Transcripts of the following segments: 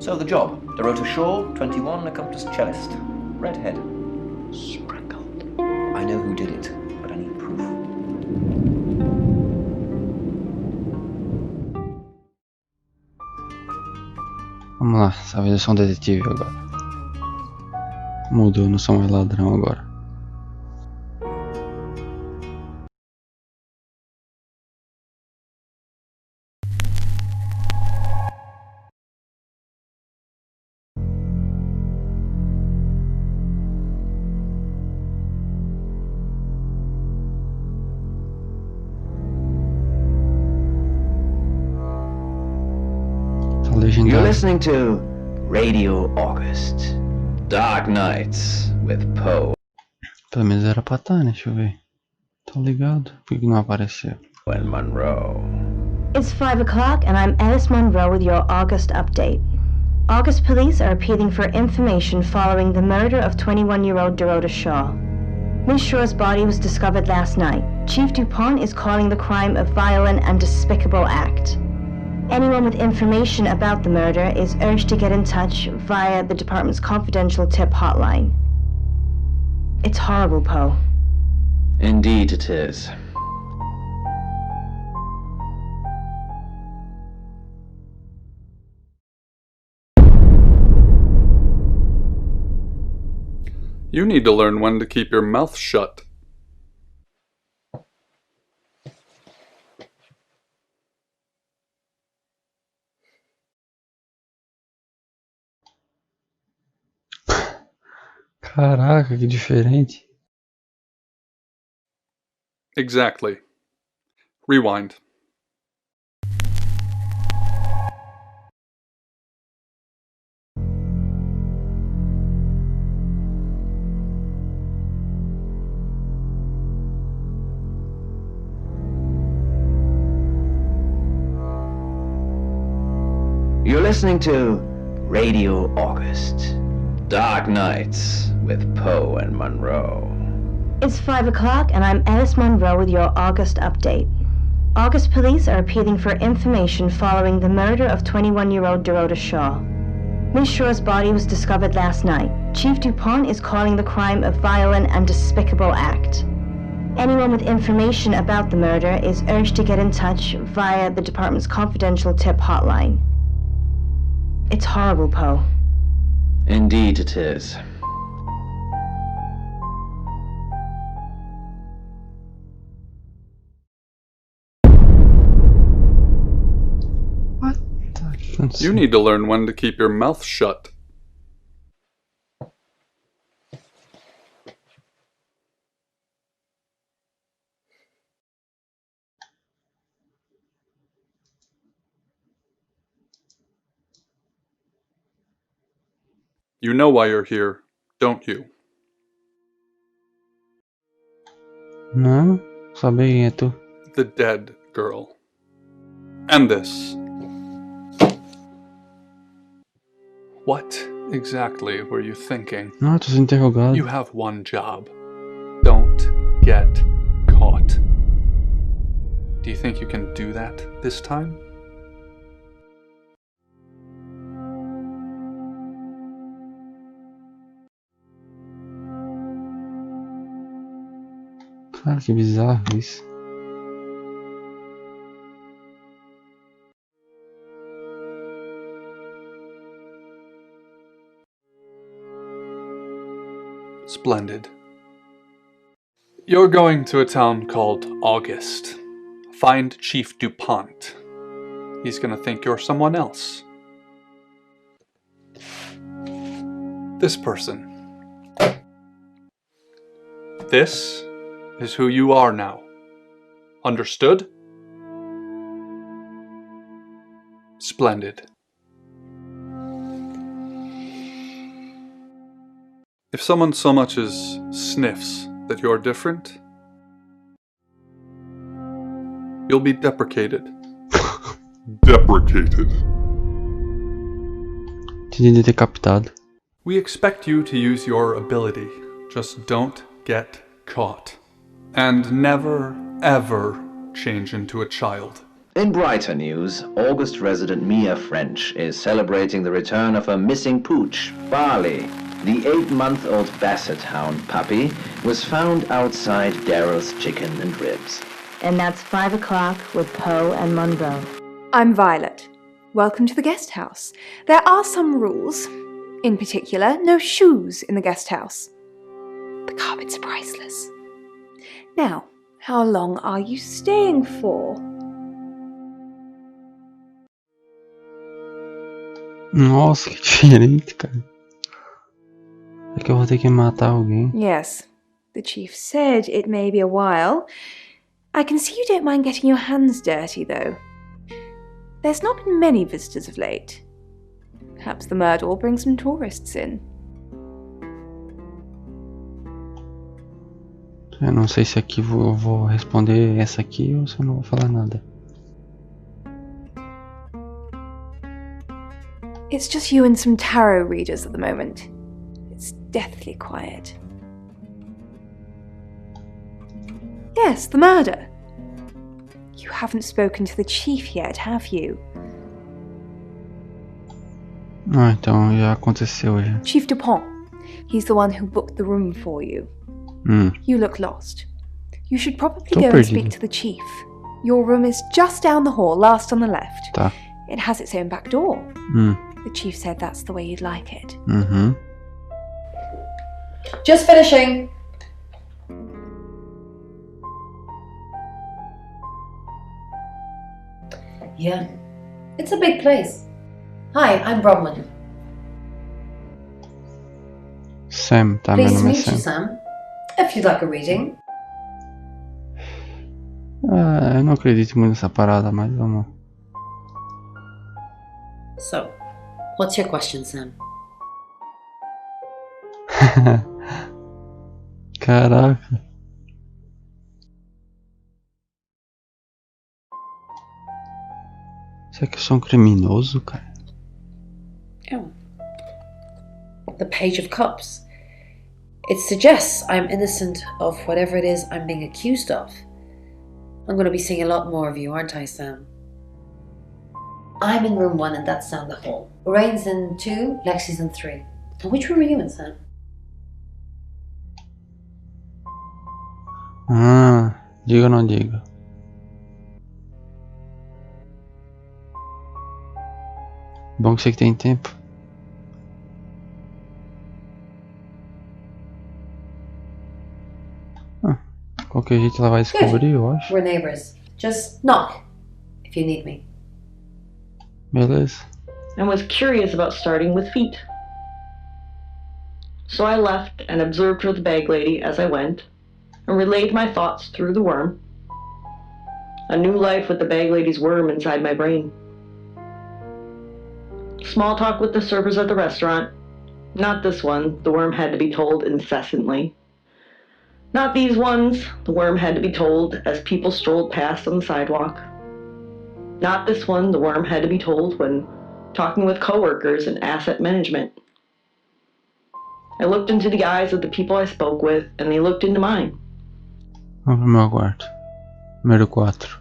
So the job. Dorota Shaw, 21, accomplished cellist. Redhead. Sprinkled. I know who did it, but I need proof. Vamos lá, essa vez eu sou um detetive agora. Mudou, não sou mais ladrão agora. You're listening to Radio August. Dark Nights with Poe. Pelo menos era pra estar, né? Deixa eu ver. Tô ligado. Por que não apareceu? And Monroe. It's 5 o'clock and I'm Alice Monroe with your August update. August police are appealing for information following the murder of 21-year-old Dorota Shaw. Miss Shaw's body was discovered last night. Chief DuPont is calling the crime a violent and despicable act. Anyone with information about the murder is urged to get in touch via the department's confidential tip hotline. It's horrible, Poe. Indeed it is. You need to learn when to keep your mouth shut. Caraca, que diferente. Exactly. Rewind. You're listening to Radio August. Dark Nights with Poe and Monroe. It's 5 o'clock and I'm Alice Monroe with your August update. August police are appealing for information following the murder of 21-year-old Dorota Shaw. Miss Shaw's body was discovered last night. Chief DuPont is calling the crime a violent and despicable act. Anyone with information about the murder is urged to get in touch via the department's confidential tip hotline. It's horrible, Poe. Indeed it is. What the? You need to learn when to keep your mouth shut. You know why you're here, don't you? Não, sabe quem é tu? The dead girl. And this. What exactly were you thinking? Não, tô sendo interrogado. You have one job. Don't get caught. Do you think you can do that this time? Cara, que bizarro isso. Splendid. You're going to a town called August. Find Chief DuPont. He's gonna think you're someone else. This person. This is who you are now. Understood? Splendid. If someone so much as sniffs that you're different, you'll be deprecated. Deprecated. Tinha de ter captado. We expect you to use your ability. Just don't get caught. And never, ever change into a child. In brighter news, August resident Mia French is celebrating the return of her missing pooch, Barley. The 8-month-old basset hound puppy was found outside Daryl's Chicken and Ribs. And that's 5 o'clock with Poe and Monroe. I'm Violet. Welcome to the guest house. There are some rules. In particular, no shoes in the guest house. The carpets are priceless. Now, how long are you staying for? Nossa, que diferente, cara. É que eu vou ter que matar alguém. Yes, the chief said it may be a while. I can see you don't mind getting your hands dirty, though. There's not been many visitors of late. Perhaps the murder will bring some tourists in. Eu não sei se aqui eu vou responder essa aqui ou se eu não vou falar nada. It's just you and some tarot readers at the moment. It's deathly quiet. Yes, the murder. You haven't spoken to the chief yet, have you? Ah, então já aconteceu já. Chief Dupont. He's the one who booked the room for you. You look lost. You should probably go and speak to the chief. Your room is just down the hall, last on the left. Tá. It has its own back door. The chief said that's the way you'd like it. Just finishing. Yeah, it's a big place. Hi, I'm Bronwyn. Sam, tá, meu Pleased to nome é meet you, Sam. Sam. If you'd like a reading. Ah, eu não acredito muito nessa parada, mas vamos. So, what's your question, Sam? Caraca. Será que eu sou um criminoso, cara? Oh. The Page of Cups. It suggests I'm innocent of whatever it is I'm being accused of. I'm going to be seeing a lot more of you, aren't I, Sam? I'm in room 1 and that's down the hall. Lorraine's in 2, Lexi's in 3. And which room are you in, Sam? Ah, diga ou não diga? Bom que você que tem tempo. Qualquer jeito ela vai descobrir, eu acho. We're neighbors. Just knock if you need me. Beleza. And was curious about starting with feet. So I left and observed her, the bag lady, as I went, and relayed my thoughts through the worm. A new life with the bag lady's worm inside my brain. Small talk with the servers at the restaurant. Not this one, the worm had to be told incessantly. Not these ones, the worm had to be told as people strolled past on the sidewalk. Not this one, the worm had to be told when talking with coworkers in asset management. I looked into the eyes of the people I spoke with, and they looked into mine. Vamos pro meu quarto. Número 4.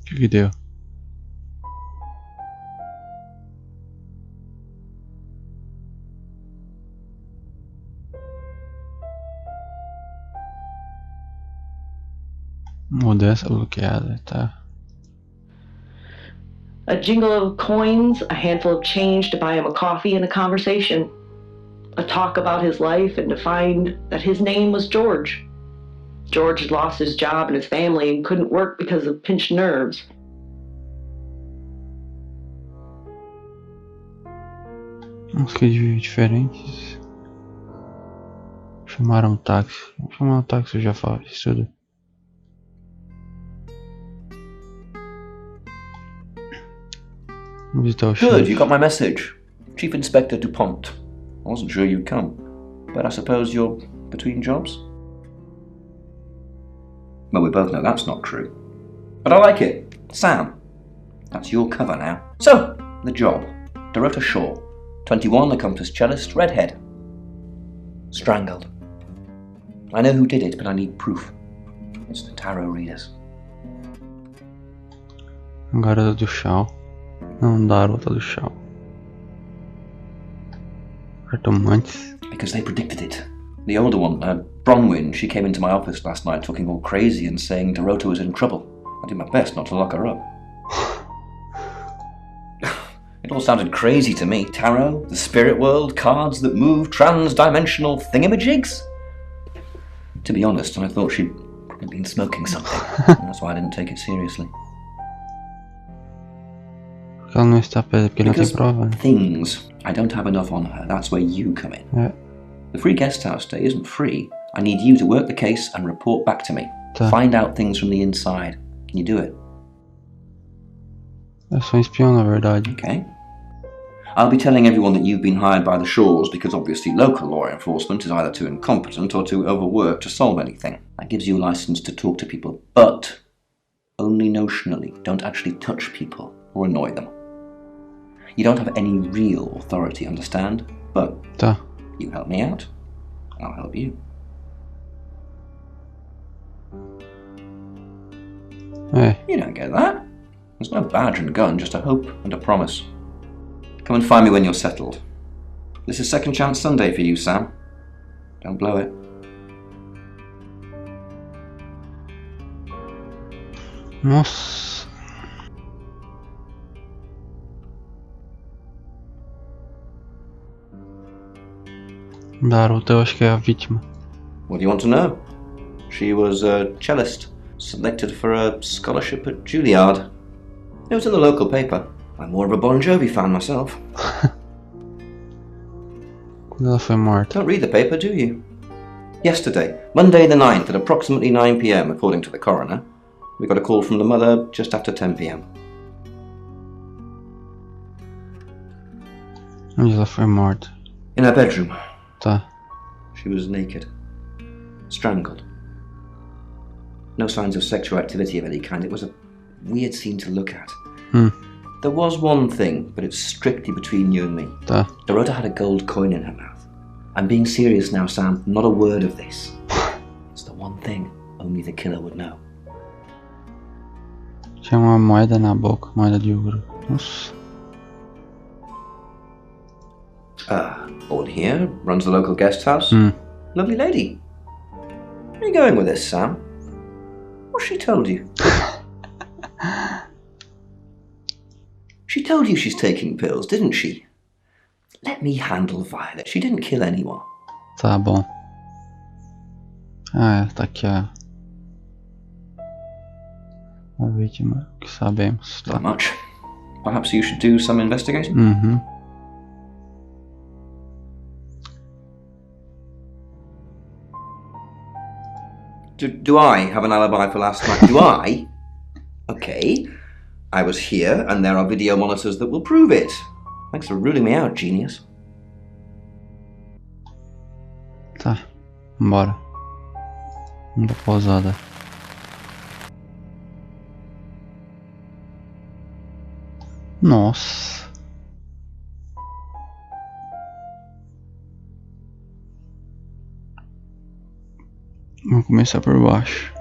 O que deu? Mudança bloqueada, tá? A jingle of coins, a handful of change to buy him a coffee and a conversation. A talk about his life and to find that his name was George. George had lost his job and his family and couldn't work because of pinched nerves. Músicas diferentes. Chamaram um táxi. Vamos chamar um táxi, eu já fiz tudo. Visitar o Good, chefe. you got my message. Chief Inspector DuPont. I wasn't sure you'd come, but I suppose you're between jobs? Well, we both know that's not true. But I like it. Sam. That's your cover now. So, the job. Dorota Shaw. 21, accomplished cellist, redhead. Strangled. I know who did it, but I need proof. It's the tarot readers. Garota do chão. Não, Dorota do chão. Cartomantes. Because they predicted it. The older one, Bronwyn, she came into my office last night talking all crazy and saying Dorota was in trouble. I did my best not to lock her up. It all sounded crazy to me. Tarot, the spirit world, cards that move, trans-dimensional thingamajigs. To be honest, I thought she'd probably been smoking something. And that's why I didn't take it seriously. Porque ela não está presa, porque não tem Because prova. Né? things, I don't have enough on her. That's where you come in. É. The free guest house stay isn't free. I need you to work the case and report back to me. Tá. Find out things from the inside. Can you do it? Eu sou um espião, na verdade. Okay. I'll be telling everyone that you've been hired by the Shaws because obviously local law enforcement is either too incompetent or too overworked to solve anything. That gives you a license to talk to people, but only notionally. Don't actually touch people or annoy them. You don't have any real authority, understand? But Tá. you help me out, I'll help you. É. You don't get that. There's no badge and gun, just a hope and a promise. Come and find me when you're settled. This is Second Chance Sunday for you, Sam. Don't blow it. Nossa. Dorota, eu acho que é a vítima. What do you want to know? She was a cellist, selected for a scholarship at Juilliard. It was in the local paper. I'm more of a Bon Jovi fan myself. Quando ela foi morta. Don't read the paper, do you? Yesterday, Monday the 9th at approximately 9 p.m, according to the coroner, we got a call from the mother just after 10 p.m. Onde ela foi morta? In her bedroom. Tá. She was naked. Strangled. No signs of sexual activity of any kind. It was a weird scene to look at. There was one thing, but it's strictly between you and me. Tá. Dorota had a gold coin in her mouth. I'm being serious now, Sam. Not a word of this. It's the one thing only the killer would know. Tinha uma moeda na boca, moeda de ouro. Nossa. All here, runs the local guest house. Lovely lady. Where are you going with this, Sam? What's she told you? She told you she's taking pills, didn't she? Let me handle Violet. She didn't kill anyone. Tá bom. Ah, é, tá aqui a vítima, que sabemos. Tá. Not much. Perhaps you should do some investigating? Uhum. Do I have an alibi for last night? Do I? Okay. I was here, and there are video monitors that will prove it. Thanks for ruling me out, genius. Tá. Bora. Vamos pra pousada. Nossa. Vamos começar por baixo.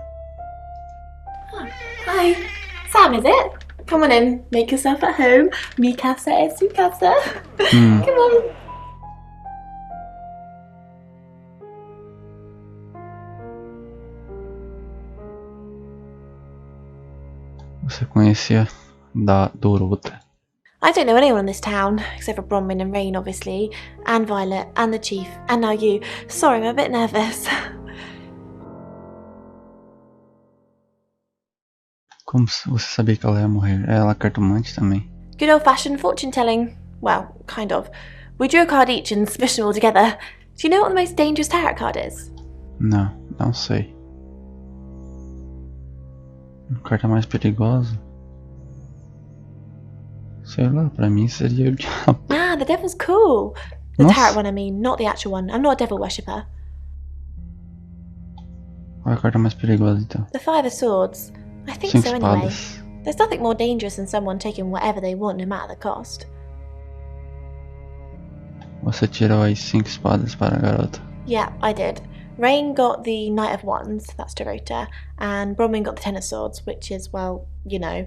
Hi, Sam, is it? Come on in, make yourself at home. Mi casa es su casa. Come on. Você conhecia da Dorota? I don't know anyone in this town, except for Bronwyn and Rain, obviously, and Violet, and the Chief, and now you. Sorry, I'm a bit nervous. Como você sabia que ela ia morrer? Ela é cartomante também. Good old-fashioned fortune-telling. Well, kind of. We drew a card each and smushed them all together. Do you know what the most dangerous tarot card is? Não sei. A carta mais perigosa? Sei lá, pra mim seria o diabo. Ah, the devil's cool. The Nossa. tarot one, I mean, not the actual one. I'm not a devil worshipper. Qual é a carta mais perigosa então? The Five of Swords. I think 5 so anyway. espadas. There's nothing more dangerous than someone taking whatever they want, no matter the cost. Você tirou as 5 espadas para a garota. Yeah, I did. Rain got the Knight of Wands, that's Dorota, and Bronwyn got the Ten of Swords, which is, well, you know,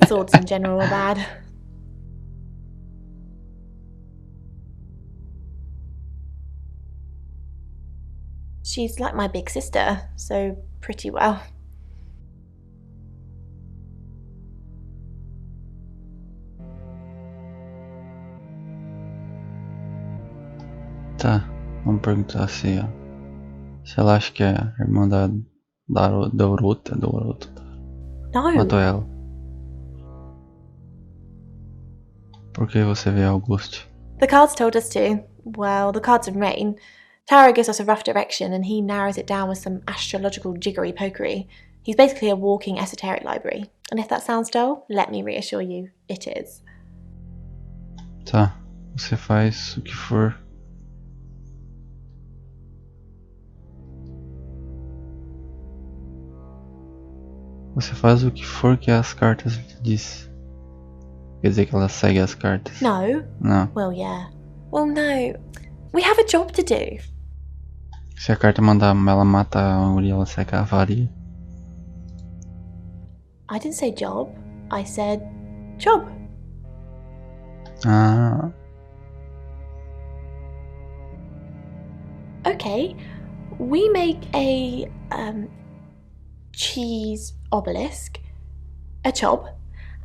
swords in general are bad. She's like my big sister, so pretty well. Tá, vamos perguntar se ela acha que é a irmã da Dorota No. matou ela. Por que você vê August? The cards told us to. Well, the cards in Rain. Tarot gives us a rough direction and he narrows it down with some astrological jiggery pokery. He's basically a walking esoteric library. And if that sounds dull, let me reassure you, it is. Tá, você faz o que for. Você faz o que for que as cartas diz. Quer dizer que ela segue as cartas? No? Não. Well, yeah. Well, no. We have a job to do. Se a carta mandar ela matar a Uri, ela segue a varia. I didn't say job. I said job. Ah, Okay. We make a cheese obelisk, a chob,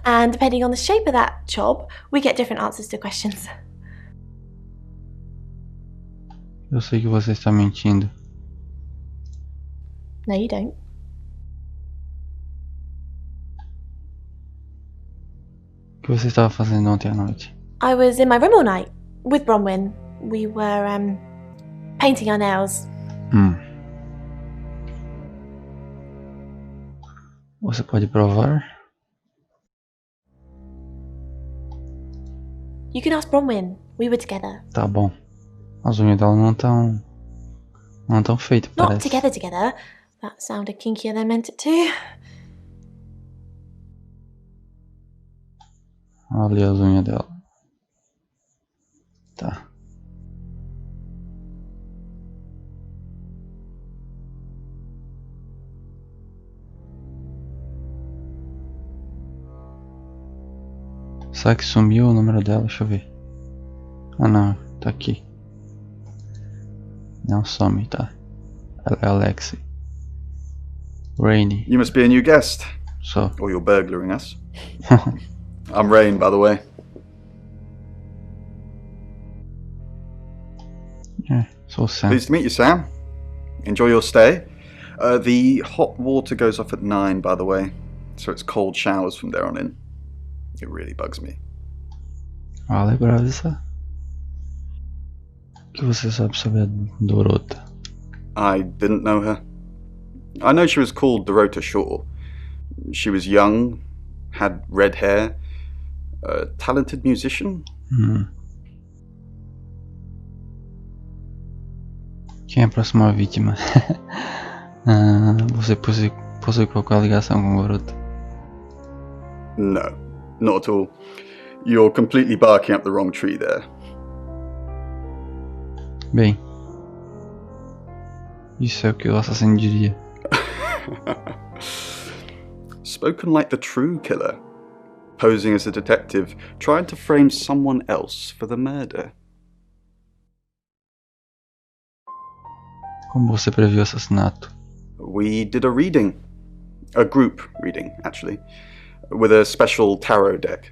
and depending on the shape of that chob, we get different answers to questions. eu sei que você está mentindo. No, you don't. O que você estava fazendo ontem à noite? I was in my room all night with Bronwyn. We were painting our nails. Você pode provar? You can ask Bronwyn. We were together. Tá bom. As unhas dela não tão feitas, Not parece. together. That sounded kinkier than meant it to. Olha as unhas dela. Tá. Será que sumiu o número dela? Deixa eu ver. Ah não, tá aqui. Não some, tá. Ela é Alexi. Rainy. You must be a new guest. So. Or you're burglaring us. I'm Rain, by the way. Yeah, so Sam. Pleased to meet you, Sam. Enjoy your stay. The hot water goes off at 9, by the way. So it's cold showers from there on in. It really bugs me. Fala, beleza. O que você sabe sobre a Dorota? I didn't know her. I know she was called Dorota Shaw. She was young, had red hair, a talented musician. Quem é a próxima vítima? Você possui qualquer ligação com a garota? No, not at all. You're completely barking up the wrong tree there. Bem, isso é o que o assassino diria. Spoken like the true killer, posing as a detective, trying to frame someone else for the murder. Como você previu o assassinato? We did a reading. A group reading, actually. With a special tarot deck.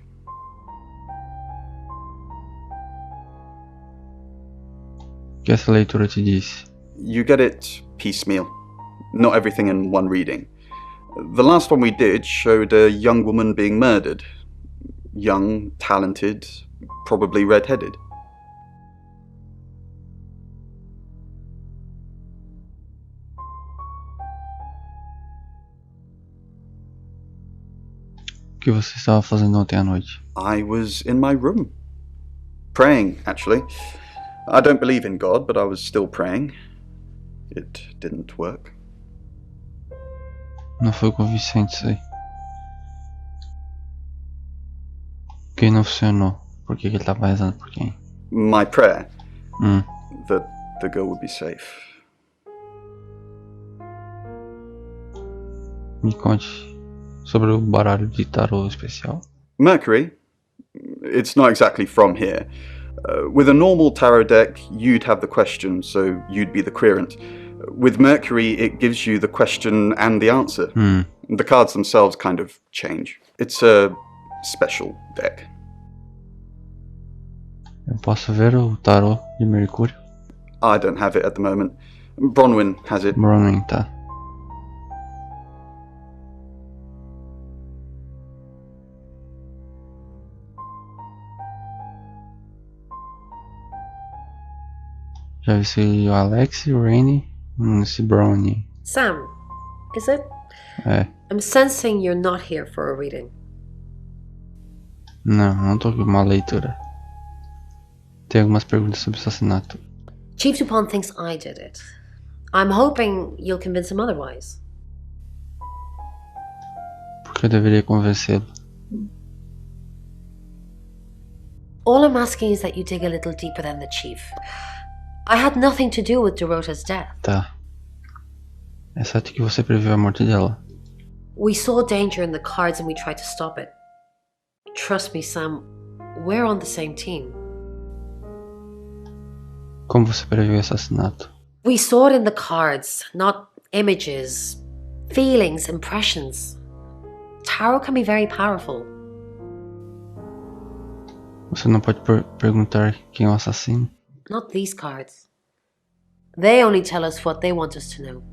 O que essa leitura te disse? You get it piecemeal. Not everything in one reading. The last one we did showed a young woman being murdered. Young, talented, probably red-headed. O que você estava fazendo ontem à noite? I was in my room. Praying, actually. I don't believe in God, but I was still praying. It didn't work. Não foi convincente isso aí. Quem não funcionou? Por que ele estava rezando por quem? My prayer, Hum. that the girl would be safe. Me conte sobre o baralho de tarô especial. Mercury, it's not exactly from here. With a normal tarot deck, you'd have the question, so you'd be the querent. With Mercury, it gives you the question and the answer. The cards themselves kind of change. It's a special deck. Eu posso ver o tarô de Mercúrio? I don't have it at the moment. Bronwyn has it. Bronwyn, tá. Já vi o Alex, o Rainy, esse Brownie. Sam, is it? É. I'm sensing you're not here for a reading. Não tô com uma leitura. Tem algumas perguntas sobre assassinato. Chief Dupont thinks I did it. I'm hoping you'll convince him otherwise. Por que eu deveria convencê-lo? All I'm asking is that you dig a little deeper than the chief. I had nothing to do with Dorota's death. Tá. É certo que você previu a morte dela. We saw danger in the cards and we tried to stop it. Trust me, Sam, we're on the same team. Como você previu o assassinato? We saw it in the cards, not images, feelings, impressions. Tarot can be very powerful. Você não pode perguntar quem é o assassino? Not these cards. They only tell us what they want us to know.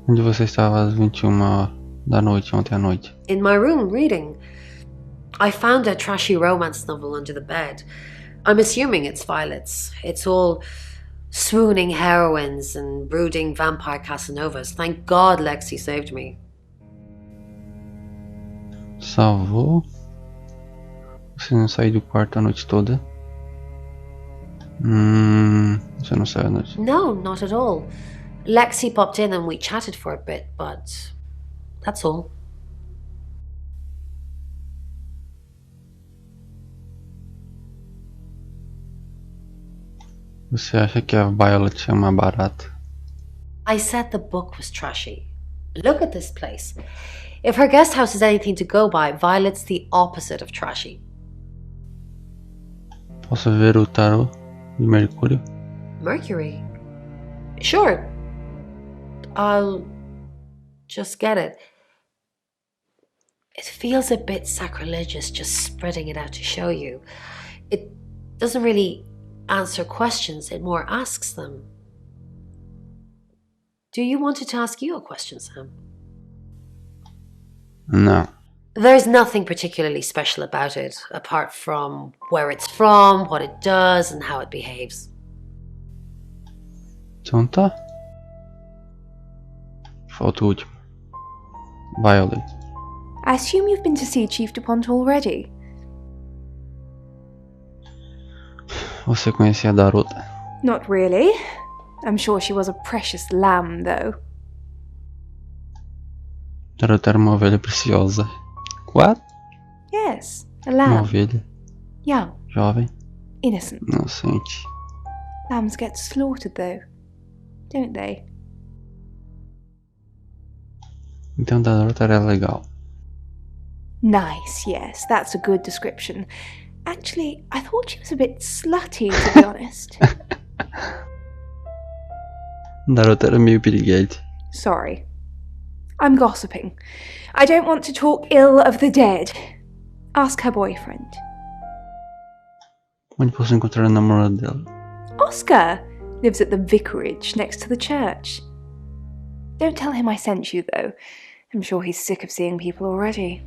Onde você estava às 21h da noite, ontem à noite? In my room, reading. I found a trashy romance novel under the bed. I'm assuming it's Violet's. It's all swooning heroines and brooding vampire Casanovas. Thank God Lexi saved me. Salvou? Você não saiu do quarto a noite toda? Você não saiu a noite? No, not at all. Lexi popped in and we chatted for a bit, but that's all. Você acha que a Violet é uma barata? I said the book was trashy. Look at this place. If her guest house is anything to go by, Violet's the opposite of trashy. Posso ver o tarô de Mercúrio? Mercury? Sure. I'll just get it. It feels a bit sacrilegious just spreading it out to show you. It doesn't really answer questions, it more asks them. Do you want it to ask you a question, Sam? Não. There's nothing particularly special about it, apart from where it's from, what it does, and how it behaves. Então tá. Falta o último. Violet. I assume you've been to see Chief Dupont already. Você conhecia a Dorota? Not really. I'm sure she was a precious lamb, though. Dorota era uma ovelha preciosa. What? Yes, a Uma lamb. ovelha Young, jovem, innocent. inocente. Lambs get slaughtered, though, don't they? Então a Dorota era legal. Nice, yes, that's a good description. Actually, I thought she was a bit slutty, to be honest. Dorota era meio piriguete. Sorry. I'm gossiping. I don't want to talk ill of the dead. Ask her boyfriend. Onde posso encontrar a namorada dela? Oscar lives at the vicarage next to the church. Don't tell him I sent you, though. I'm sure he's sick of seeing people already.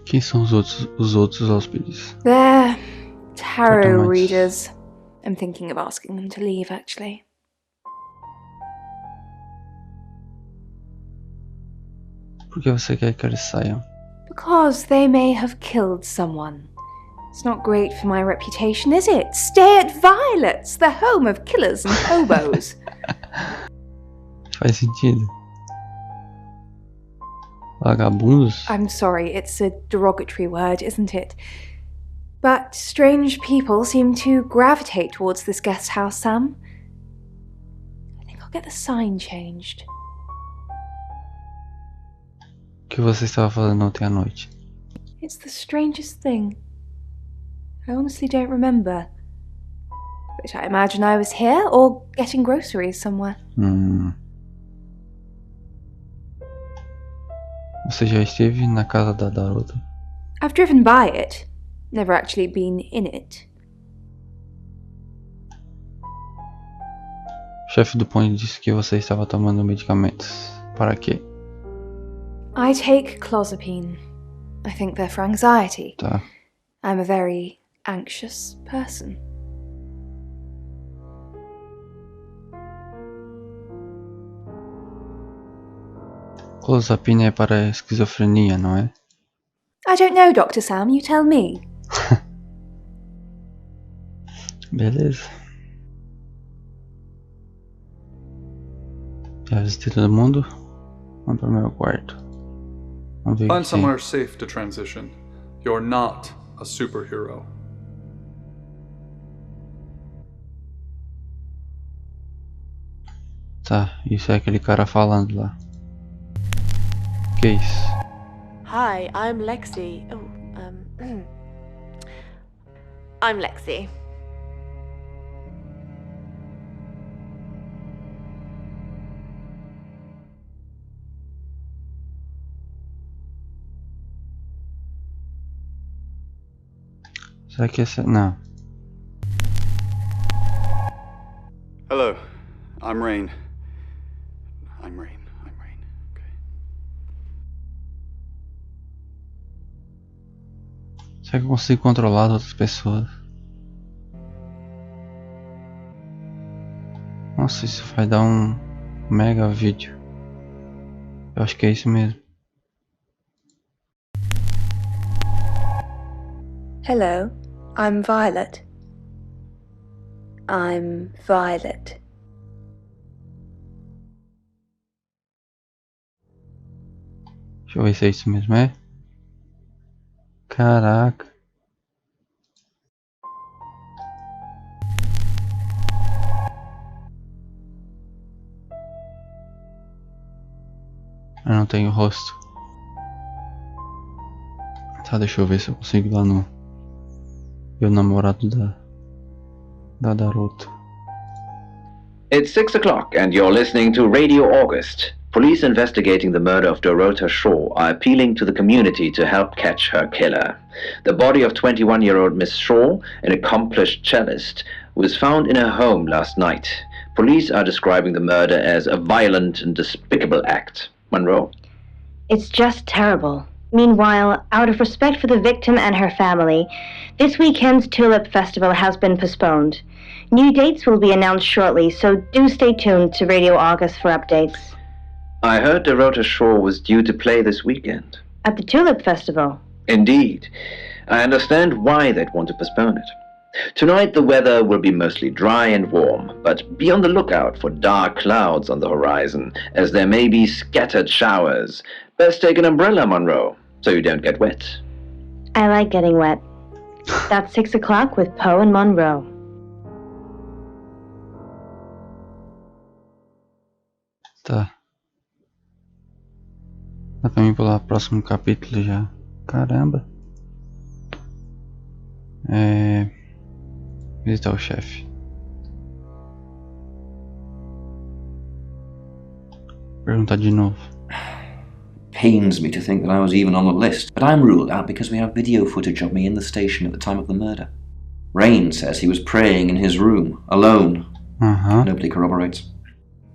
Quem são os outros hóspedes? They're tarot Cartomantes. readers. I'm thinking of asking them to leave, actually. Por que você quer que eles saiam? Because they may have killed someone. It's not great for my reputation, is it? Stay at Violet's, the home of killers and hobos. Faz sentido. Vagabundos? I'm sorry, it's a derogatory word, isn't it? But strange people seem to gravitate towards this guest house, Sam. I think I'll get the sign changed. O que você estava fazendo ontem à noite? It's the strangest thing. I honestly don't remember. But I imagine I was here or getting groceries somewhere. Você já esteve na casa da Dorota? I've driven by it, never actually been in it. O chefe do ponto disse que você estava tomando medicamentos. Para quê? I take clozapine. I think they're for anxiety. Tá. I'm a very anxious person. Clozapine é para esquizofrenia, não é? I don't know, Dr. Sam, you tell me. Beleza. Já visitei todo mundo? Vamos para o meu quarto. Vamos ver o Find que somewhere safe to transition. You're not a superhero. Tá, isso é aquele cara falando lá. Que é isso? Hi, I'm Lexi. I'm Lexi. Será que essa... Não. Hello, I'm Rain. I'm Rain. Okay. Será que eu consigo controlar as outras pessoas? Nossa, isso vai dar um mega vídeo. Eu acho que é isso mesmo. Hello, I'm Violet. I'm Violet. Deixa eu ver se é isso mesmo, é? Caraca. Eu não tenho rosto. Tá, deixa eu ver se eu consigo ir lá no... Ver o namorado da Dorota. It's 6 o'clock and you're listening to Radio August. Police investigating the murder of Dorota Shaw are appealing to the community to help catch her killer. The body of 21-year-old Miss Shaw, an accomplished cellist, was found in her home last night. Police are describing the murder as a violent and despicable act. Monroe. It's just terrible. Meanwhile, out of respect for the victim and her family, this weekend's Tulip Festival has been postponed. New dates will be announced shortly, so do stay tuned to Radio August for updates. I heard Dorota Shaw was due to play this weekend. At the Tulip Festival? Indeed. I understand why they'd want to postpone it. Tonight the weather will be mostly dry and warm, but be on the lookout for dark clouds on the horizon, as there may be scattered showers. Best take an umbrella, Monroe, so you don't get wet. I like getting wet. That's 6 o'clock with Poe and Monroe. Tá. Dá pra mim pular o próximo capítulo já. Caramba. Visitar o chefe. Perguntar de novo. Pains me to think that I was even on the list, but I'm ruled out because we have video footage of me in the station at the time of the murder. Rain says he was praying in his room, alone. Nobody corroborates.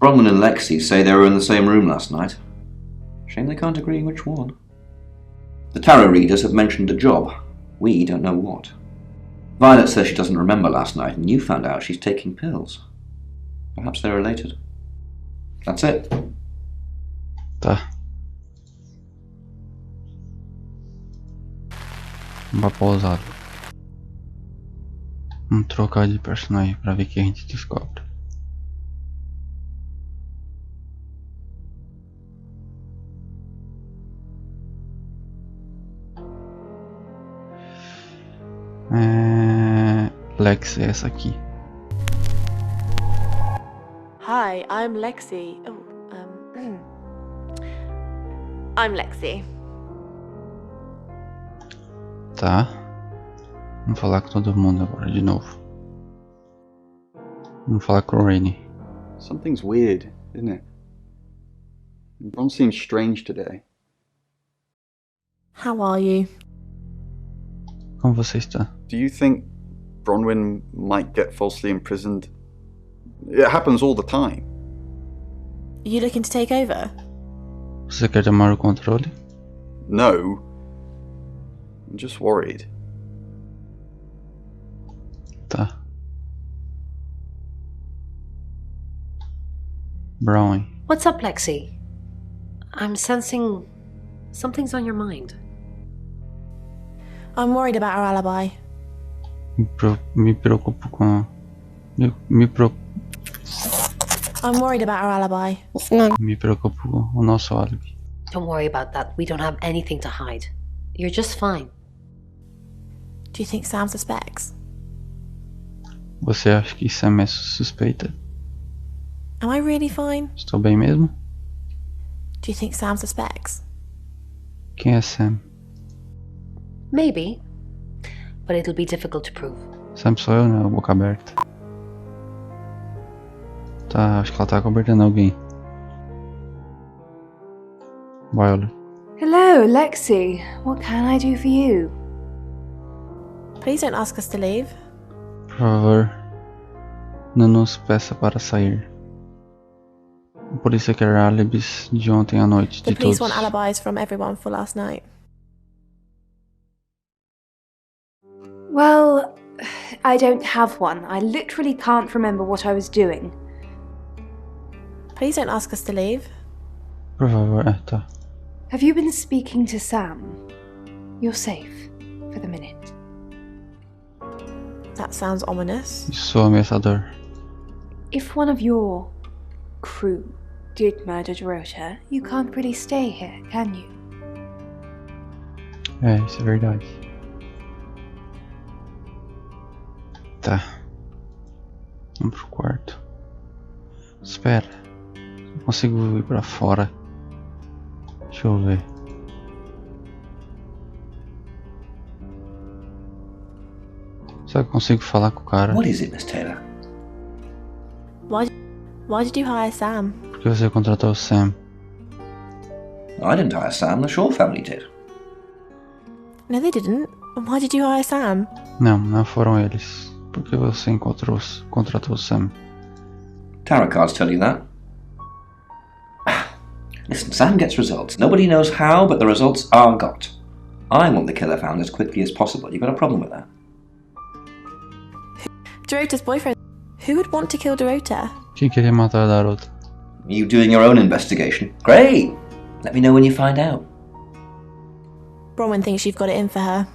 Bronwyn and Lexi say they were in the same room last night. Shame they can't agree which one. The tarot readers have mentioned a job. We don't know what. Violet says she doesn't remember last night, and you found out she's taking pills. Perhaps they're related. That's it. Tá. Vamos pausar. Vamos trocar de personagem pra ver o que a gente descobre. Lex é essa aqui. Hi, I'm Lexi. I'm Lexi. Tá. Vamos falar com todo mundo agora de novo. Vamos falar com o Rainy. Something's weird, isn't it? Ron seems strange today. How are you? Como você está? Do you think Bronwyn might get falsely imprisoned? It happens all the time. Are you looking to take over? Você quer tomar o controle? No. I'm just worried. Tá. Brown. What's up, Lexi? I'm sensing something's on your mind. I'm worried about our alibi. Me preocupo com... I'm worried about our alibi. Me preocupo com o nosso álibi. Don't worry about that. We don't have anything to hide. You're just fine. Do you think Sam suspects? Você acha que Sam é suspeita? Am I really fine? Estou bem mesmo? Do you think Sam suspects? Quem é Sam? Maybe. But it'll be difficult to prove. Sam sou eu, né? Boca aberta. Tá, acho que ela tá cobertando alguém. Violet. Hello, Lexi. What can I do for you? Please don't ask us to leave. Por favor, não nos peça para sair. A polícia quer álibis de ontem à noite, The de police todos. want alibis from everyone for last night. Well, I don't have one. I literally can't remember what I was doing. Please don't ask us to leave. Por favor, tá. Have you been speaking to Sam? You're safe for the minute. That sounds ominous. Isso soa ameaçador. If one of your crew did murder Dorota, you can't really stay here, can you? É, isso é verdade. Tá. Vamos pro quarto. Espera. Não consigo ir pra fora. Deixa eu ver. Será que eu consigo falar com o cara? What is it, Miss Taylor? Why did you hire Sam? Por que você contratou o Sam? I didn't hire Sam, the Shaw family did. No, they didn't. Why did you hire Sam? Não foram eles. Por que você contratou o Sam? Tarot cards tell you that. Listen, Sam gets results. Nobody knows how, but the results are got. I want the killer found as quickly as possible. You got a problem with that? Dorota's boyfriend. Who would want to kill Dorota? Quem queria matar a Dorota? You doing your own investigation? Great! Let me know when you find out. Bronwyn thinks you've got it in for her.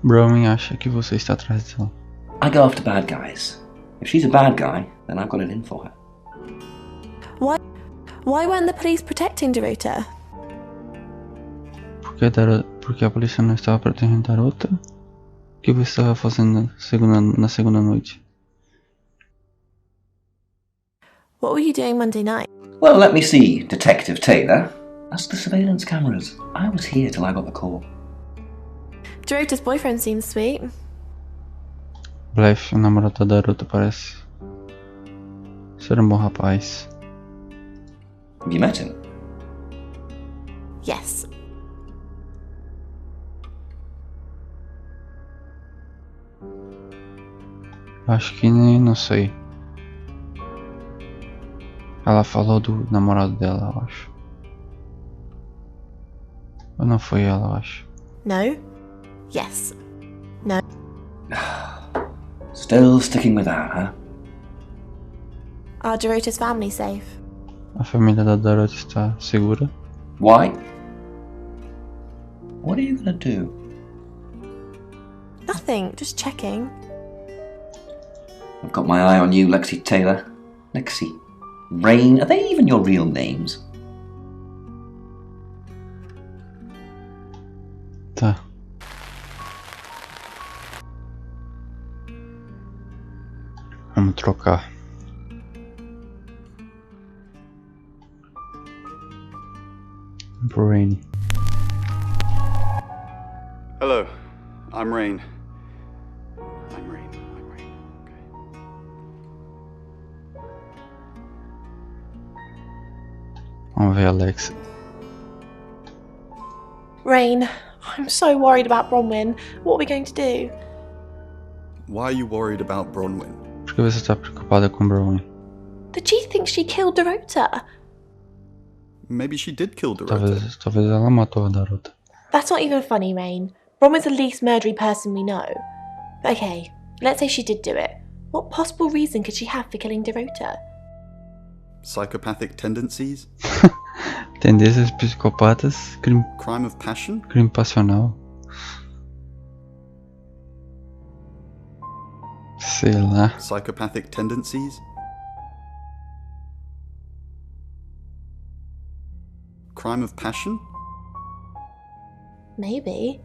Brown acha que você está atrás dela. I go after bad guys. If she's a bad guy, then I've got it in for her. Why weren't the police protecting Dorota? Porque a polícia não estava protegendo Dorota? O que você estava fazendo na segunda noite? What were you doing Monday night? Well, let me see, Detective Taylor. Ask the surveillance cameras. I was here till I got the call. Dorota's boyfriend seems sweet. Blefe, o namorado da Dorota parece ser bom rapaz. Have you met him? Yes. Acho que nem, não sei. Ela falou do namorado dela, eu acho. Ou não foi ela, eu acho. No? Yes. No. Still sticking with that, huh? Are Dorota's family safe? A família da Dorota está segura? Why? What are you gonna do? Nothing, just checking. I've got my eye on you, Lexi Taylor. Lexi. Rain, are they even your real names? Tá. Vamos trocar. Pro Rainy. Hello, I'm Rain. I'm Rain. Okay. Vamos ver Alex. Rain, I'm so worried about Bronwyn. What are we going to do? Why are you worried about Bronwyn? Por que você está preocupada com Bronwyn? The chief thinks she killed Dorota. Maybe she did kill Dorota. Talvez ela matou a Dorota. That's not even funny, Rain. Bronwyn's the least murdery person we know. But okay, let's say she did do it. What possible reason could she have for killing Dorota? Psychopathic tendencies? Tendências psicopatas, Crime of passion? crime passional. Sei lá. Psychopathic tendencies? Crime of passion? Maybe.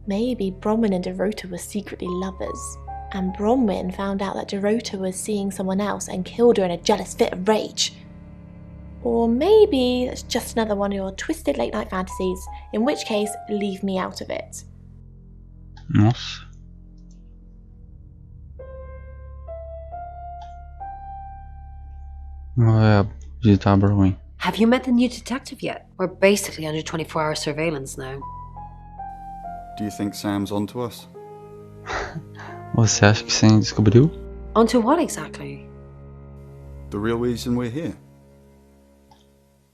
Maybe Bronwyn and Dorota were secretly lovers, and Bronwyn found out that Dorota was seeing someone else and killed her in a jealous fit of rage. Or maybe that's just another one of your twisted late night fantasies, in which case, leave me out of it. Nossa. Vamos visitar a Bronwyn. Have you met the new detective yet? We're basically under 24-hour surveillance now. Do you think Sam's onto us? Você acha que Sam descobriu? Onto what exactly? The real reason we're here?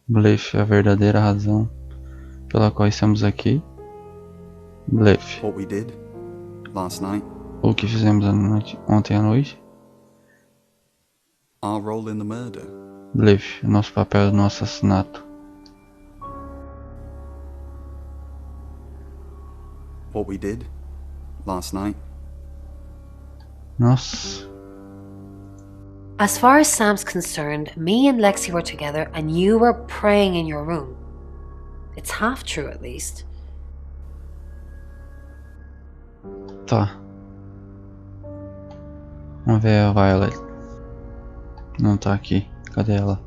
Blefe, a verdadeira razão pela qual estamos aqui. Blefe, What we did last night? o que fizemos ontem à noite. Our role in the murder? Blefe, o nosso papel no assassinato. What we did last night? Nossa. As far as Sam's concerned, me and Lexi were together and you were praying in your room. It's half true at least. Tá. Vamos ver a Violet. Não tá aqui. Cadê ela?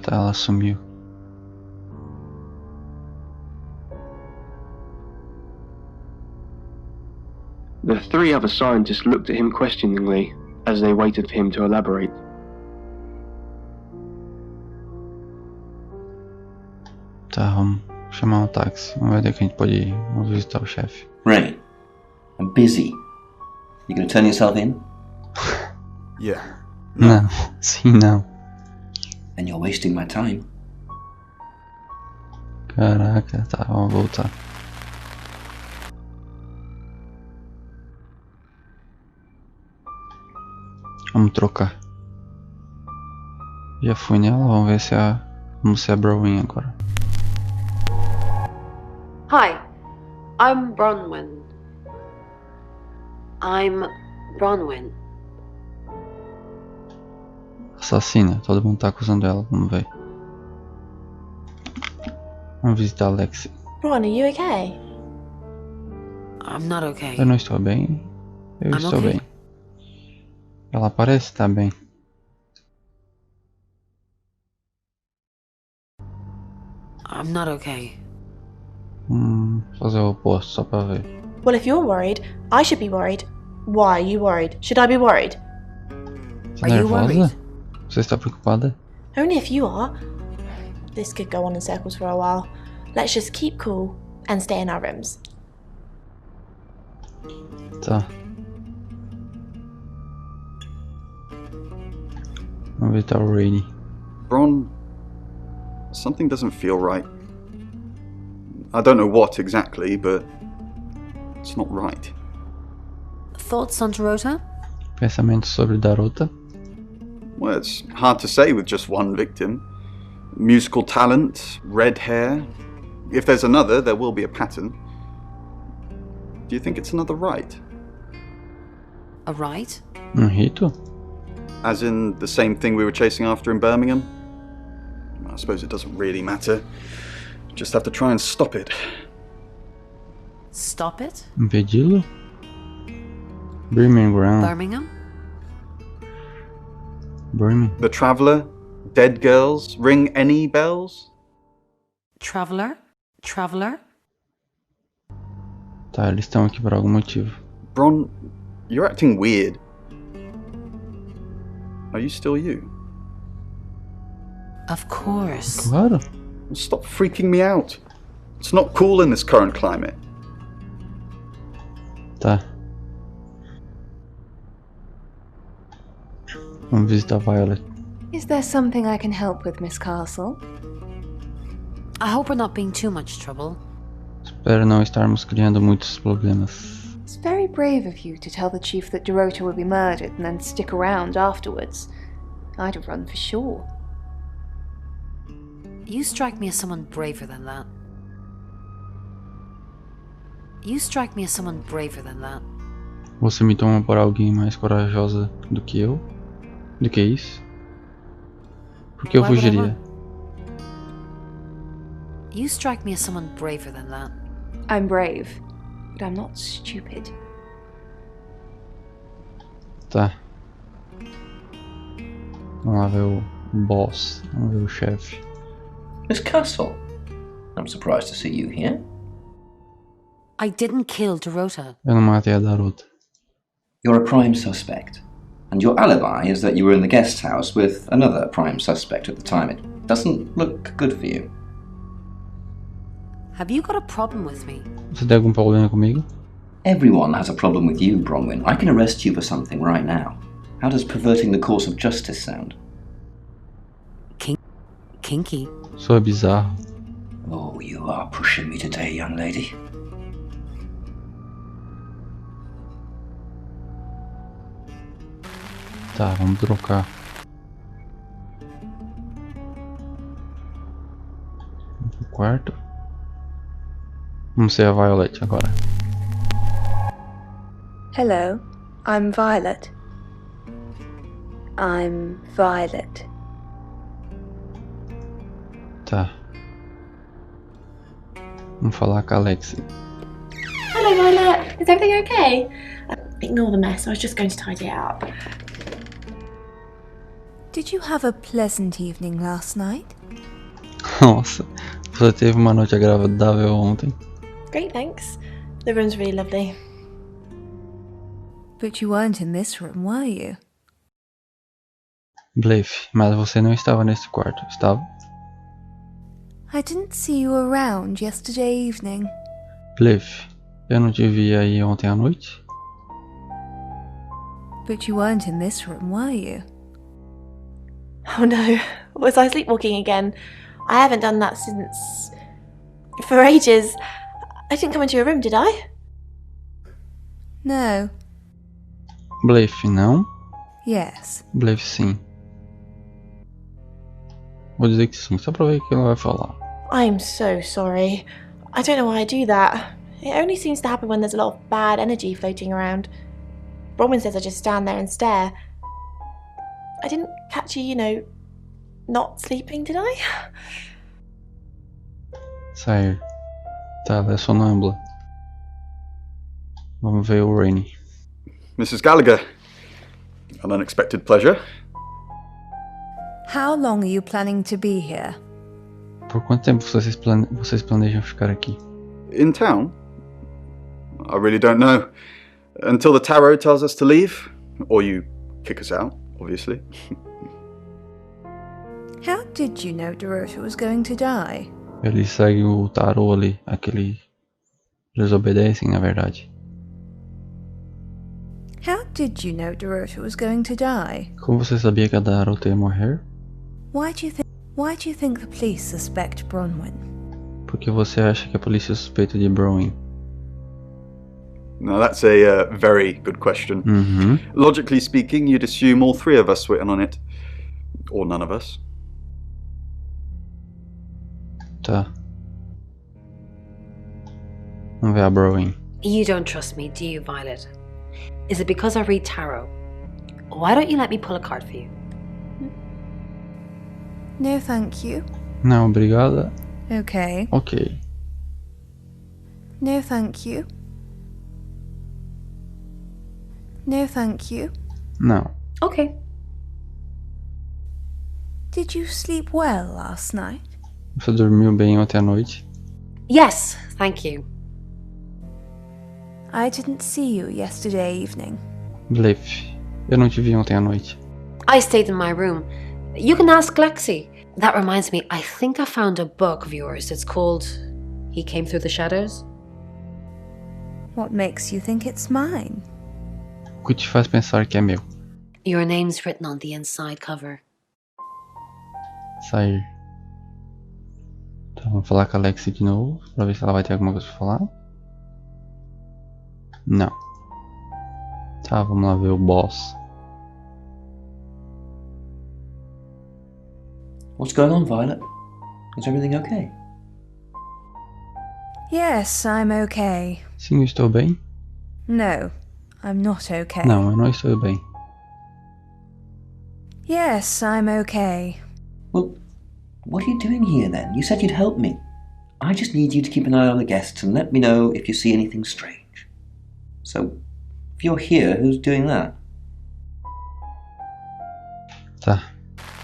Tá, ela sumiu. The three other scientists looked at him questioningly as they waited for him to elaborate. Tá, vamos chamar um táxi. Vamos ver onde é que a gente pode ir. Vamos visitar o chefe. Rain, I'm busy. You gonna turn yourself in? Yeah. Não. Sim, não. And you're wasting my time. Caraca, tá, vamos voltar. Vamos trocar. Já fui nela, vamos ver se vamos ser a Bronwyn agora. Hi, I'm Bronwyn. I'm Bronwyn. Assassina, todo mundo tá acusando ela, vamos ver. Vamos visitar a Lexi. Ron, are you okay? I'm not okay. Eu não estou bem. Eu I'm estou okay. bem. Ela parece estar bem. I'm not okay. Fazer o oposto só pra ver. Well, if you're worried, I should be worried. Why are you worried? Should I be worried? Tá Are you nervosa? worried? Você está preocupada? Only if you are. This could go on in circles for a while. Let's just keep cool and stay in our rooms. Tá. Vamos visitar o Rainy. Bron, something doesn't feel right. I don't know what exactly, but it's not right. Thoughts on Dorota? Pensamentos sobre Dorota? Well, it's hard to say with just one victim. Musical talent, red hair. If there's another, there will be a pattern. Do you think it's another rite? A rite? Rito? As in the same thing we were chasing after in Birmingham? I suppose it doesn't really matter. Just have to try and stop it. Stop it? Impedi-lo? Birmingham. Birmingham? Birmingham. The Traveller? Dead girls? Ring any bells? Traveller? Traveller? Tá, eles estão aqui por algum motivo. Bron, you're acting weird. Are you still you? Of course. Claro. Stop freaking me out. It's not cool in this current climate. Tá. Vamos visitar Violet. Is there something I can help with, Miss Castle? I hope we're not being too much trouble. Espero não estarmos criando muitos problemas. It's very brave of you to tell the chief that Dorota would be murdered and then stick around afterwards. I'd have run for sure. You strike me as someone braver than that. You strike me as someone braver than that. Você me toma por alguém mais corajosa do que eu? Do que isso? Por que eu Why would I fugiria? run? You strike me as someone braver than that. I'm brave, but I'm not stupid. Tá. Vamos lá ver o boss. Vamos ver o chefe. Miss Castle, I'm surprised to see you here. I didn't kill Dorota. Eu não matei a Dorota. You're a prime suspect, and your alibi is that you were in the guest house with another prime suspect at the time. It doesn't look good for you. Have you got a problem with me? Você tem algum problema comigo? Everyone has a problem with you, Bronwyn. I can arrest you for something right now. How does perverting the course of justice sound? Kinky. Sou bizarro. Oh, you are pushing me today, young lady. Tá, vamos trocar. Vamos pro quarto. Vamos ser a Violet agora. Hello, I'm Violet. I'm Violet. Tá. Vamos falar com a Alexi. Hello, Violet. Is everything okay? Ignore the mess. I was just going to tidy it up. Did you have a pleasant evening last night? Nossa, você teve uma noite agradável ontem. Great, thanks. The room's really lovely. But you weren't in this room, were you? Blefe, mas você não estava nesse quarto, estava? I didn't see you around yesterday evening. Blefe, eu não te vi aí ontem à noite? But you weren't in this room, were you? Oh no, was I sleepwalking again? I haven't done that since... for ages. I didn't come into your room, did I? No. Blefe, não? Yes. Blefe, sim. Vou dizer que sim, só pra ver o que ela vai falar. I'm so sorry. I don't know why I do that. It only seems to happen when there's a lot of bad energy floating around. Bronwyn says I just stand there and stare. I didn't catch you, not sleeping, did I? Sair. Tá, ela é sonâmbula. Vamos ver o Rainy. Mrs. Gallagher, an unexpected pleasure. How long are you planning to be here? Por quanto tempo vocês planejam ficar aqui? In town? I really don't know. Until the tarot tells us to leave. Or you kick us out, obviously. How did you know Dorota was going to die? Eles seguem o tarô ali, eles obedecem, na verdade. How did you know Dorota was going to die? Como você sabia que a Dorota ia morrer? Why do you think the police suspect Bronwyn? Por Por que você acha que a polícia é suspeita de Browning? Now that's a very good question. Logically speaking, you'd assume all three of us were in on it. Or none of us. Tá. Vamos ver a Browning. You don't trust me, do you, Violet? Is it because I read tarot? Why don't you let me pull a card for you? No, thank you. Não, obrigada. Okay. Ok. No, thank you. No, thank you. Não. Okay. Did you sleep well last night? Você dormiu bem ontem à noite? Yes, thank you. I didn't see you yesterday evening. Blefe. Eu não te vi ontem à noite. I stayed in my room. You can ask Lexi. That reminds me, I think I found a book of yours. It's called He Came Through the Shadows. What makes you think it's mine? O que te faz pensar que é meu? Your name's written on the inside cover. Sair. Então vamos falar com a Lexi de novo, pra ver se ela vai ter alguma coisa pra falar. Não. Tá, vamos lá ver o boss. What's going on, Violet? Is everything okay? Yes, I'm okay. Sim, eu estou bem? No, I'm not okay. Não, eu não estou bem. Yes, I'm okay. Well, what are you doing here then? You said you'd help me. I just need you to keep an eye on the guests and let me know if you see anything strange. So, if you're here, who's doing that? Tá.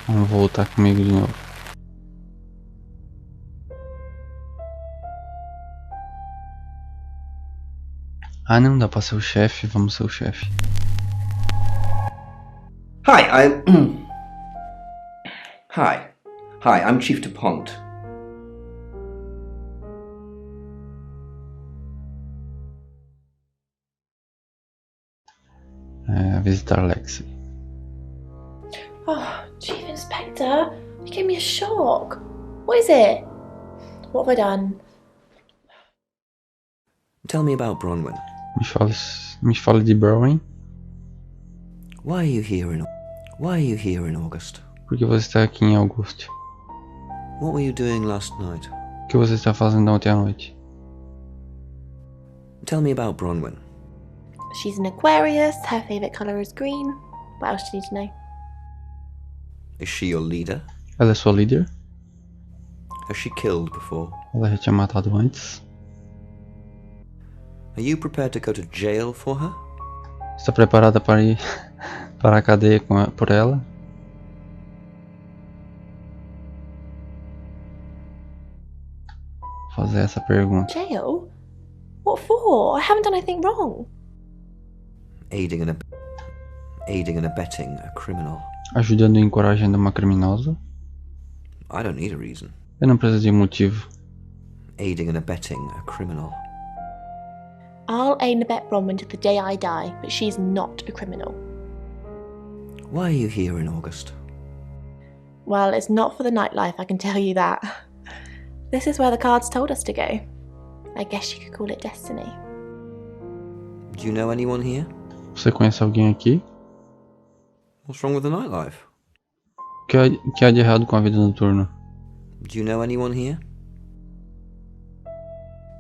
Vamos voltar comigo de novo. Ah, não dá pra ser o chefe. Vamos ser o chefe. Hi, Hi, I'm Chief DuPont. Visitar Lexi. Oh, Chief Inspector, you gave me a shock. What is it? What have I done? Tell me about Bronwyn. Me fale de Browning. Why are you here in August? Por que você está aqui em Augusto? What were you doing last night? O que você está fazendo ontem à noite? Tell me about Bronwyn. She's an Aquarius, her favourite colour is green. What else do you need to know? Is she your leader? Ela é sua líder? Has she killed before? Ela já tinha matado antes? Are you prepared to go to jail for her? Está preparada para ir para a cadeia por ela? Vou fazer essa pergunta. Jail? What for? I haven't done anything wrong. Aiding and abetting a criminal. Ajudando e encorajando uma criminosa? I don't need a reason. Eu não preciso de motivo. Aiding and abetting a criminal. I'll aid and abet Bronwyn to the day I die, but she's not a criminal. Why are you here in August? Well, it's not for the nightlife, I can tell you that. This is where the cards told us to go. I guess you could call it destiny. Do you know anyone here? Você conhece alguém aqui? What's wrong with the nightlife? O que há de errado com a vida noturna? Do you know anyone here?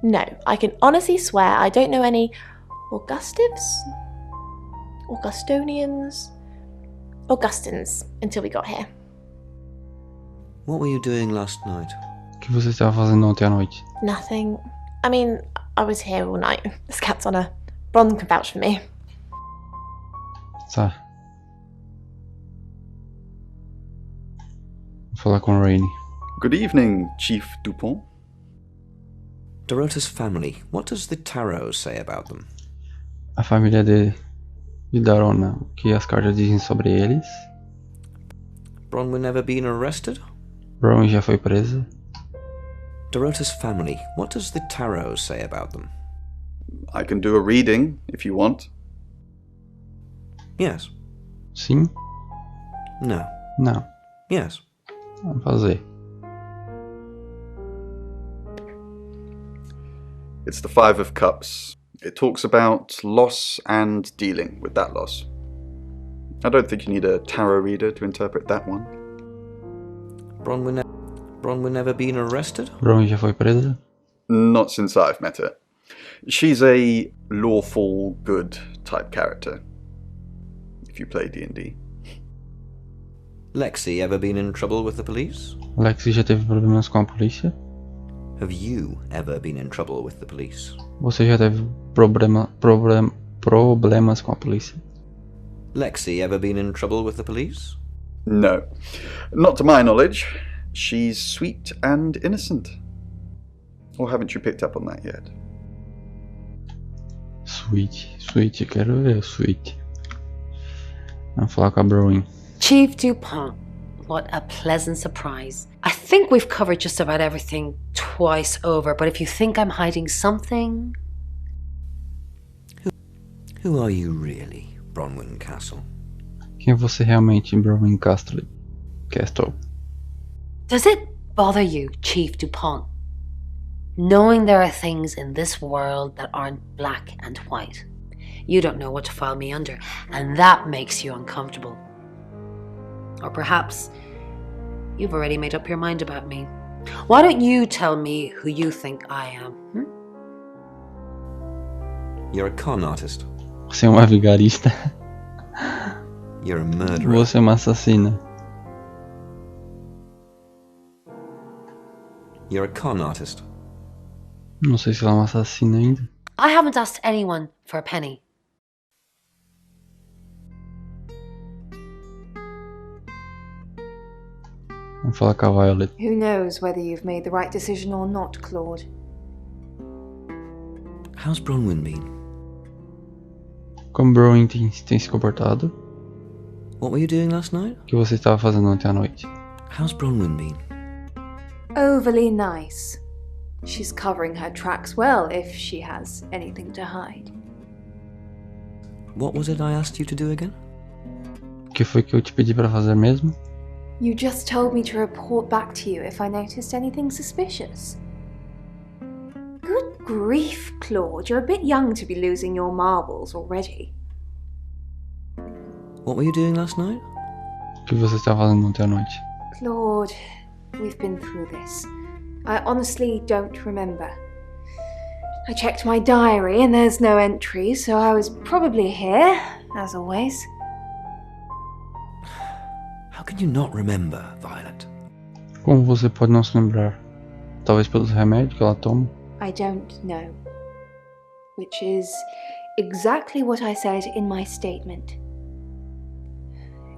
No, I can honestly swear I don't know any Augustives? Augustonians? Augustins until we got here. What were you doing last night? O que você estava fazendo ontem à noite? Nothing. I mean, I was here all night. This cat's on a Bron can vouch for me. Tá. Vou falar com Rainey. Good evening, Chief DuPont. Dorota's family. What does the tarot say about them? A família de Dorota. O que as cartas dizem sobre eles? Bronwyn never been arrested? Bronwyn já foi presa. Dorota's family. What does the tarot say about them? I can do a reading if you want. Yes. Sim? No. Não. Yes. Vamos fazer. It's the Five of Cups. It talks about loss and dealing with that loss. I don't think you need a tarot reader to interpret that one. Bronwyn never been arrested? Bronwyn já foi presa? Not since I've met her. She's a lawful good type character, if you play D&D. Lexi ever been in trouble with the police? Lexi já teve problemas com a polícia? Have you ever been in trouble with the police? Você já teve problemas com a polícia? Lexi ever been in trouble with the police? No. Not to my knowledge. She's sweet and innocent. Or haven't you picked up on that yet? Sweet, quero ver o Sweet. Vamos falar com a Bronwyn. Chief DuPont, what a pleasant surprise. I think we've covered just about everything twice over, but if you think I'm hiding something... Who are you really, Bronwyn Castle? Quem é você realmente, Bronwyn Castle? Does it bother you, Chief DuPont, knowing there are things in this world that aren't black and white? You don't know what to file me under, and that makes you uncomfortable. Or perhaps you've already made up your mind about me. Why don't you tell me who you think I am? You're a con artist. Você é uma vigarista. You're a murderer. Você é uma assassina. You're a con artist. Não sei se ela é uma assassina ainda. I haven't asked anyone for a penny. Vamos falar com a Violet. Who knows whether you've made the right decision or not, Claude? How's Bronwyn been? Como Bronwyn tem se comportado? What were you doing last night? O que você estava fazendo ontem à noite? How's Bronwyn been? Overly nice. She's covering her tracks well if she has anything to hide. What was it I asked you to do again? O que foi que eu te pedi para fazer mesmo? You just told me to report back to you if I noticed anything suspicious. Good grief, Claude, you're a bit young to be losing your marbles already. What were you doing last night? O que você estava fazendo ontem à noite? Claude, we've been through this. I honestly don't remember. I checked my diary and there's no entry, so I was probably here, as always. How can you not remember, Violet? Como você pode não se lembrar? Talvez pelos remédios que ela toma? I don't know. Which is exactly what I said in my statement.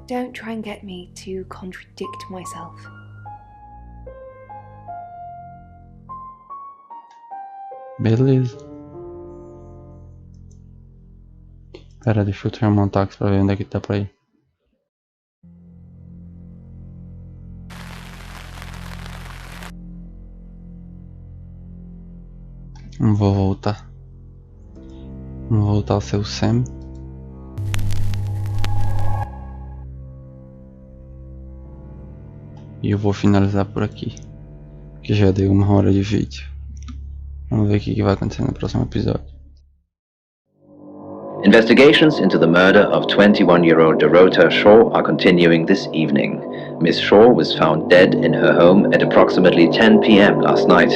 Don't try and get me to contradict myself. Beleza. Pera, deixa eu chamar um táxi pra ver onde é que tá pra ir. Não vou voltar. Vamos voltar ao seu Sam. E eu vou finalizar por aqui. Que já deu 1 hora de vídeo. Vamos ver o que vai acontecer no próximo episódio. Investigations into the murder of 21-year-old Dorota Shaw are continuing this evening. Miss Shaw was found dead in her home at approximately 10 p.m. last night.